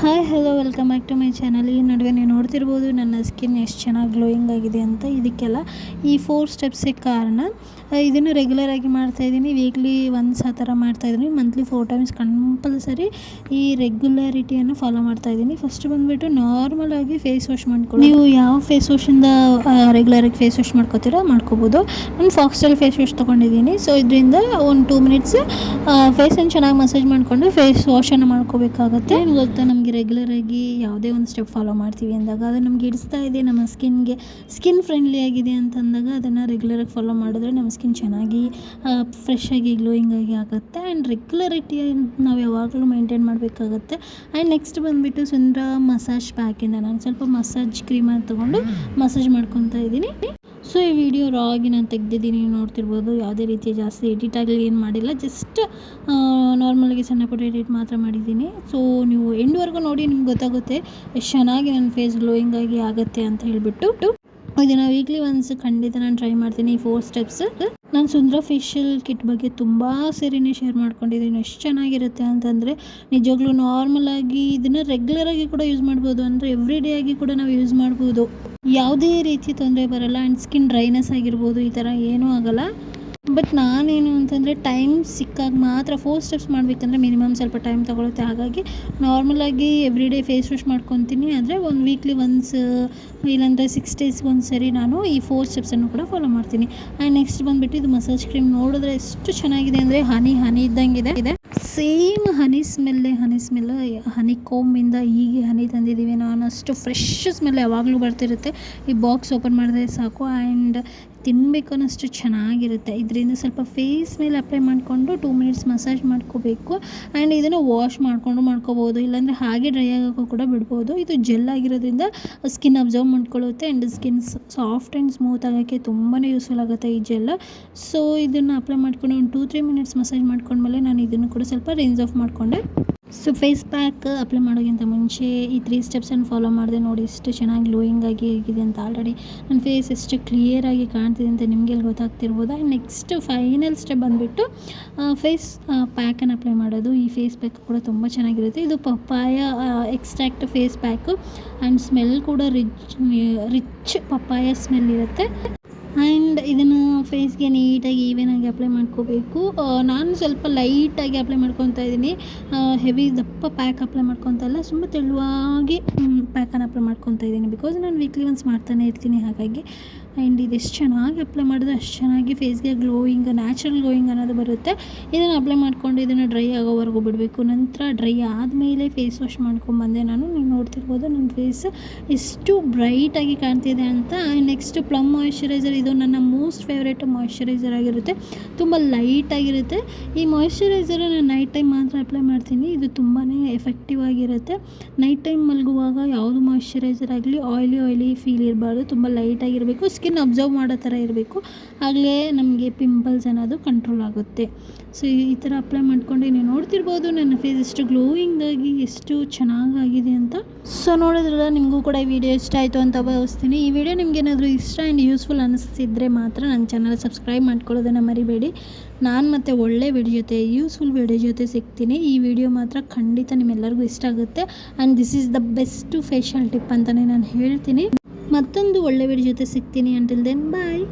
Hi hello welcome back to my channel. ಈ ನಡುವೆ ನೀವು ನೋಡ್ತಿರ್ಬೋದು ನನ್ನ ಸ್ಕಿನ್ ಎಷ್ಟು ಚೆನ್ನಾಗಿ ಗ್ಲೋಯಿಂಗ್ ಆಗಿದೆ ಅಂತ. ಇದಕ್ಕೆಲ್ಲ ಈ 4 ಸ್ಟೆಪ್ಸಿಗೆ ಕಾರಣ. ಇದನ್ನು ರೆಗ್ಯುಲರಾಗಿ ಮಾಡ್ತಾಯಿದ್ದೀನಿ, ವೀಕ್ಲಿ ಒನ್ಸ್ ಆ ಥರ ಮಾಡ್ತಾಯಿದ್ದೀನಿ, ಮಂತ್ಲಿ 4 ಟೈಮ್ಸ್ ಕಂಪಲ್ಸರಿ ಈ ರೆಗ್ಯುಲಾರಿಟಿಯನ್ನು ಫಾಲೋ ಮಾಡ್ತಾಯಿದ್ದೀನಿ. ಫಸ್ಟ್ ಬಂದುಬಿಟ್ಟು ನಾರ್ಮಲಾಗಿ ಫೇಸ್ ವಾಶ್ ಮಾಡ್ಕೊಳ್ಳಿ. ನೀವು ಯಾವ ಫೇಸ್ ವಾಶಿಂದ ರೆಗ್ಯುಲರಾಗಿ ಫೇಸ್ ವಾಶ್ ಮಾಡ್ಕೋತೀರೋ ಮಾಡ್ಕೋಬೋದು. ನಾನು ಫಾಕ್ಸ್ಟೈಲ್ ಫೇಸ್ ವಾಶ್ ತೊಗೊಂಡಿದ್ದೀನಿ. ಸೊ ಇದರಿಂದ ಒಂದು 2 ಮಿನಿಟ್ಸ್ ಫೇಸನ್ನು ಚೆನ್ನಾಗಿ ಮಸಾಜ್ ಮಾಡಿಕೊಂಡು ಫೇಸ್ ವಾಶನ್ನು ಮಾಡ್ಕೋಬೇಕಾಗತ್ತೆ. ಏನು ಗೊತ್ತಾ, ನಮಗೆ ರೆಗ್ಯುಲರಾಗಿ ಯಾವುದೇ ಒಂದು ಸ್ಟೆಪ್ ಫಾಲೋ ಮಾಡ್ತೀವಿ ಅಂದಾಗ ಅದು ನಮ್ಗೆ ಇಡಿಸ್ತಾ ಇದೆ, ನಮ್ಮ ಸ್ಕಿನ್ ಫ್ರೆಂಡ್ಲಿ ಆಗಿದೆ ಅಂತಂದಾಗ ಅದನ್ನು ರೆಗ್ಯುಲರಾಗಿ ಫಾಲೋ ಮಾಡಿದ್ರೆ ನಮ್ಮ ಸ್ಕಿನ್ ಚೆನ್ನಾಗಿ ಫ್ರೆಶ್ ಆಗಿ ಗ್ಲೋಯಿಂಗ್ ಆಗಿ ಆಗುತ್ತೆ. ಆ್ಯಂಡ್ ರೆಗ್ಯುಲರಿಟಿ ನಾವು ಯಾವಾಗಲೂ ಮೇಂಟೈನ್ ಮಾಡಬೇಕಾಗತ್ತೆ. ಆ್ಯಂಡ್ ನೆಕ್ಸ್ಟ್ ಬಂದುಬಿಟ್ಟು ಸುಂದರ ಮಸಾಜ್ ಪ್ಯಾಕಿಂದ ನಾನು ಸ್ವಲ್ಪ ಮಸಾಜ್ ಕ್ರೀಮನ್ನು ತೊಗೊಂಡು ಮಸಾಜ್ ಮಾಡ್ಕೊತಾ ಇದ್ದೀನಿ. ಸೊ ಈ ವಿಡಿಯೋ ರಾ ಆಗಿ ನಾನು ತೆಗೆದಿದ್ದೀನಿ, ನೋಡ್ತಿರ್ಬೋದು. ಯಾವುದೇ ರೀತಿಯ ಜಾಸ್ತಿ ಎಡಿಟ್ ಆಗಲಿ ಏನು ಮಾಡಿಲ್ಲ, ಜಸ್ಟ್ ನಾರ್ಮಲಾಗಿ ಸಣ್ಣ ಪುಟ್ಟ ಎಡಿಟ್ ಮಾತ್ರ ಮಾಡಿದ್ದೀನಿ. ಸೊ ನೀವು ಎಂಡ್ವರೆಗೂ ನೋಡಿ, ನಿಮ್ಗೆ ಗೊತ್ತಾಗುತ್ತೆ ಎಷ್ಟು ಚೆನ್ನಾಗಿ ನನ್ನ ಫೇಸ್ ಗ್ಲೋಯಿಂಗ್ ಆಗಿ ಆಗುತ್ತೆ ಅಂತ ಹೇಳಿಬಿಟ್ಟು. ಇದನ್ನು ವೀಕ್ಲಿ ಒನ್ಸ್ ಖಂಡಿತ ನಾನು ಟ್ರೈ ಮಾಡ್ತೀನಿ. ಈ 4 ಸ್ಟೆಪ್ಸ್ ನಾನು ಸುಂದರ ಫೇಶಿಯಲ್ ಕಿಟ್ ಬಗ್ಗೆ ತುಂಬ ಸೇರಿನೇ ಶೇರ್ ಮಾಡ್ಕೊಂಡಿದ್ದೀನಿ. ಎಷ್ಟು ಚೆನ್ನಾಗಿರುತ್ತೆ ಅಂತಂದರೆ ನಿಜವಾಗ್ಲೂ ನಾರ್ಮಲಾಗಿ ಇದನ್ನು ರೆಗ್ಯುಲರಾಗಿ ಕೂಡ ಯೂಸ್ ಮಾಡ್ಬೋದು, ಅಂದರೆ ಎವ್ರಿ ಡೇ ಆಗಿ ಕೂಡ ನಾವು ಯೂಸ್ ಮಾಡ್ಬೋದು. ಯಾವುದೇ ರೀತಿ ತೊಂದರೆ ಬರೋಲ್ಲ. ಆ್ಯಂಡ್ ಸ್ಕಿನ್ ಡ್ರೈನೆಸ್ ಆಗಿರ್ಬೋದು, ಈ ಥರ ಏನೂ ಆಗೋಲ್ಲ. ಬಟ್ ನಾನೇನು ಅಂತಂದರೆ ಟೈಮ್ ಸಿಕ್ಕಾಗ ಮಾತ್ರ 4 ಸ್ಟೆಪ್ಸ್ ಮಾಡಬೇಕಂದ್ರೆ ಮಿನಿಮಮ್ ಸ್ವಲ್ಪ ಟೈಮ್ ತೊಗೊಳುತ್ತೆ. ಹಾಗಾಗಿ ನಾರ್ಮಲಾಗಿ ಎವ್ರಿ ಡೇ ಫೇಸ್ ವಾಶ್ ಮಾಡ್ಕೊತೀನಿ. ಆದರೆ ಒಂದು ವೀಕ್ಲಿ ಒನ್ಸ್ ಇಲ್ಲಾಂದರೆ 6 ಡೇಸ್ಗೆ ಒಂದು ಸರಿ ನಾನು ಈ 4 ಸ್ಟೆಪ್ಸನ್ನು ಕೂಡ ಫಾಲೋ ಮಾಡ್ತೀನಿ. ಆ್ಯಂಡ್ ನೆಕ್ಸ್ಟ್ ಬಂದುಬಿಟ್ಟು ಇದು ಮಸಾಜ್ ಕ್ರೀಮ್ ನೋಡಿದ್ರೆ ಎಷ್ಟು ಚೆನ್ನಾಗಿದೆ ಅಂದರೆ ಹನಿ ಇದ್ದಂಗಿದೆ. ಸೇಮ್ ಹನಿ ಸ್ಮೆಲ್ಲು ಹನಿ ಕೋಮಿಂದ ಹೀಗೆ ಹನಿ ತಂದಿದ್ದೀವಿ ನಾನು. ಅಷ್ಟು ಫ್ರೆಶ್ ಸ್ಮೆಲ್ ಯಾವಾಗಲೂ ಬರ್ತಿರುತ್ತೆ. ಈ ಬಾಕ್ಸ್ ಓಪನ್ ಮಾಡಿದ್ರೆ ಸಾಕು. ಆ್ಯಂಡ್ ತಿನ್ನಬೇಕು ಅನ್ನೋಷ್ಟು ಚೆನ್ನಾಗಿರುತ್ತೆ. ಇದರಿಂದ ಸ್ವಲ್ಪ ಫೇಸ್ ಮೇಲೆ ಅಪ್ಲೈ ಮಾಡಿಕೊಂಡು 2 ಮಿನಿಟ್ಸ್ ಮಸಾಜ್ ಮಾಡ್ಕೋಬೇಕು. ಆ್ಯಂಡ್ ಇದನ್ನು ವಾಶ್ ಮಾಡ್ಕೋಬೋದು, ಇಲ್ಲಾಂದರೆ ಹಾಗೆ ಡ್ರೈ ಆಗೋಕ್ಕೂ ಕೂಡ ಬಿಡ್ಬೋದು. ಇದು ಜೆಲ್ ಆಗಿರೋದ್ರಿಂದ ಸ್ಕಿನ್ ಅಬ್ಸರ್ವ್ ಮಾಡ್ಕೊಳ್ಳುತ್ತೆ. And skin soft and smooth ಆಗೋಕ್ಕೆ ತುಂಬಾ ಯೂಸ್ಫುಲ್ ಆಗುತ್ತೆ ಈ ಜೆಲ್. ಸೊ ಇದನ್ನು ಅಪ್ಲೈ ಮಾಡ್ಕೊಂಡು ಒಂದು 2-3 ಮಿನಿಟ್ಸ್ ಮಸಾಜ್ ಮಾಡ್ಕೊಂಡ್ಮೇಲೆ ನಾನು ಇದನ್ನು ಕೂಡ ಸ್ವಲ್ಪ ರಿನ್ಸ್ ಆಫ್ ಮಾಡಿಕೊಂಡೆ. ಸೊ ಫೇಸ್ ಪ್ಯಾಕ್ ಅಪ್ಲೈ ಮಾಡೋಕ್ಕಿಂತ ಮುಂಚೆ ಈ 3 ಸ್ಟೆಪ್ಸನ್ನು ಫಾಲೋ ಮಾಡಿದೆ. ನೋಡಿ ಎಷ್ಟು ಚೆನ್ನಾಗಿ ಗ್ಲೋಯಿಂಗ್ ಆಗಿ ಆಗಿದೆ ಅಂತ. ಆಲ್ರೆಡಿ ನನ್ನ ಫೇಸ್ ಎಷ್ಟು ಕ್ಲಿಯರಾಗಿ ಕಾಣ್ತಿದೆ ಅಂತ ನಿಮಗೆ ಗೊತ್ತಾಗ್ತಿರ್ಬೋದು. ಆ್ಯಂಡ್ ನೆಕ್ಸ್ಟ್ ಫೈನಲ್ ಸ್ಟೆಪ್ ಬಂದುಬಿಟ್ಟು ಫೇಸ್ ಪ್ಯಾಕನ್ನು ಅಪ್ಲೈ ಮಾಡೋದು. ಈ ಫೇಸ್ ಪ್ಯಾಕ್ ಕೂಡ ತುಂಬ ಚೆನ್ನಾಗಿರುತ್ತೆ. ಇದು papaya extract face pack. And smell ಕೂಡ ರಿಚ್ ಪಪ್ಪಾಯ ಸ್ಮೆಲ್ ಇರುತ್ತೆ. ಆ್ಯಂಡ್ ಇದನ್ನು ಫೇಸ್ಗೆ ನೀಟಾಗಿ ಈವನಾಗಿ ಅಪ್ಲೈ ಮಾಡ್ಕೋಬೇಕು. ನಾನು ಸ್ವಲ್ಪ ಲೈಟಾಗಿ ಅಪ್ಲೈ ಮಾಡ್ಕೊತಾ ಇದ್ದೀನಿ, ಹೆವಿ ದಪ್ಪ ಪ್ಯಾಕ್ ಅಪ್ಲೈ ಮಾಡ್ಕೊತಾ ಇಲ್ಲ, ತುಂಬ ತೆಳುವಾಗಿ ಪ್ಯಾಕನ್ನು ಅಪ್ಲೈ ಮಾಡ್ಕೊತಾ ಇದ್ದೀನಿ. ಬಿಕಾಸ್ ನಾನು ವೀಕ್ಲಿ ಒನ್ಸ್ ಮಾಡ್ತಾನೆ ಇರ್ತೀನಿ. ಹಾಗಾಗಿ ಆ್ಯಂಡ್ ಇದು ಎಷ್ಟು ಚೆನ್ನಾಗಿ ಅಪ್ಲೈ ಮಾಡಿದ್ರೆ ಅಷ್ಟು ಚೆನ್ನಾಗಿ ಫೇಸ್ಗೆ ನ್ಯಾಚುರಲ್ ಗ್ಲೋಯಿಂಗ್ ಅನ್ನೋದು ಬರುತ್ತೆ. ಇದನ್ನು ಅಪ್ಲೈ ಮಾಡ್ಕೊಂಡು ಇದನ್ನು ಡ್ರೈ ಆಗೋವರೆಗೂ ಬಿಡಬೇಕು. ನಂತರ ಡ್ರೈ ಆದಮೇಲೆ ಫೇಸ್ ವಾಶ್ ಮಾಡ್ಕೊಂಬಂದೆ ನಾನು. ನೀವು ನೋಡ್ತಿರ್ಬೋದು ನನ್ನ ಫೇಸ್ ಎಷ್ಟು ಬ್ರೈಟಾಗಿ ಕಾಣ್ತಿದೆ ಅಂತ. And next plum moisturiser. ಇದು ನನ್ನ ಮೋಸ್ಟ್ ಫೇವ್ರೇಟ್ ಮಾಯಿಶ್ಚರೈಸರ್ ಆಗಿರುತ್ತೆ. ತುಂಬ ಲೈಟಾಗಿರುತ್ತೆ. ಈ ಮಾಯಿಶ್ಚರೈಸರ್ ನಾನು ನೈಟ್ ಟೈಮ್ ಮಾತ್ರ ಅಪ್ಲೈ ಮಾಡ್ತೀನಿ. ಇದು ತುಂಬಾ ಎಫೆಕ್ಟಿವ್ ಆಗಿರುತ್ತೆ. ನೈಟ್ ಟೈಮ್ ಮಲಗುವಾಗ ಯಾವುದು ಮಾಯಿಶ್ಚರೈಸರ್ ಆಗಲಿ ಆಯ್ಲಿ ಫೀಲ್ ಇರಬಾರ್ದು. ತುಂಬ ಲೈಟಾಗಿರಬೇಕು, ಸ್ಕಿನ್ ಅಬ್ಸರ್ವ್ ಮಾಡೋ ಥರ ಇರಬೇಕು. ಆಗಲೇ ನಮಗೆ ಪಿಂಪಲ್ಸ್ ಅನ್ನೋದು ಕಂಟ್ರೋಲ್ ಆಗುತ್ತೆ. ಸೊ ಈ ಥರ ಅಪ್ಲೈ ಮಾಡ್ಕೊಂಡು ನೀವು ನೋಡ್ತಿರ್ಬೋದು ನನ್ನ ಫೇಸ್ ಎಷ್ಟು ಗ್ಲೋಯಿಂಗಾಗಿ ಎಷ್ಟು ಚೆನ್ನಾಗಾಗಿದೆ ಅಂತ. ಸೊ ನೋಡಿದ್ರಲ್ಲ, ನಿಮಗೂ ಕೂಡ ಈ ವಿಡಿಯೋ ಇಷ್ಟ ಆಯಿತು ಅಂತ ಭಾವಿಸ್ತೀನಿ. ಈ ವಿಡಿಯೋ ನಿಮ್ಗೆ ಏನಾದರೂ ಇಷ್ಟ ಆ್ಯಂಡ್ ಯೂಸ್ಫುಲ್ ಅನ್ನಿಸ್ತಿದ್ರೆ ಮಾತ್ರ ನನ್ನ ಚಾನಲ್ ಸಬ್ಸ್ಕ್ರೈಬ್ ಮಾಡ್ಕೊಳ್ಳೋದನ್ನು ಮರಿಬೇಡಿ. ನಾನು ಮತ್ತೆ ಒಳ್ಳೆ ವಿಡಿಯೋ ಜೊತೆ, ಯೂಸ್ಫುಲ್ ವಿಡಿಯೋ ಜೊತೆ ಸಿಗ್ತೀನಿ. ಈ ವಿಡಿಯೋ ಮಾತ್ರ ಖಂಡಿತ ನಿಮ್ಮೆಲ್ಲರಿಗೂ ಇಷ್ಟ ಆಗುತ್ತೆ. And this is the best facial tip ಅಂತಲೇ ನಾನು ಹೇಳ್ತೀನಿ. ಮತ್ತೊಂದು ಒಳ್ಳೆ ವಿಡಿಯೋ ಜೊತೆ ಸಿಗ್ತೀನಿ. ಅಂಟಿಲ್ ದೆನ್ ಬಾಯ್.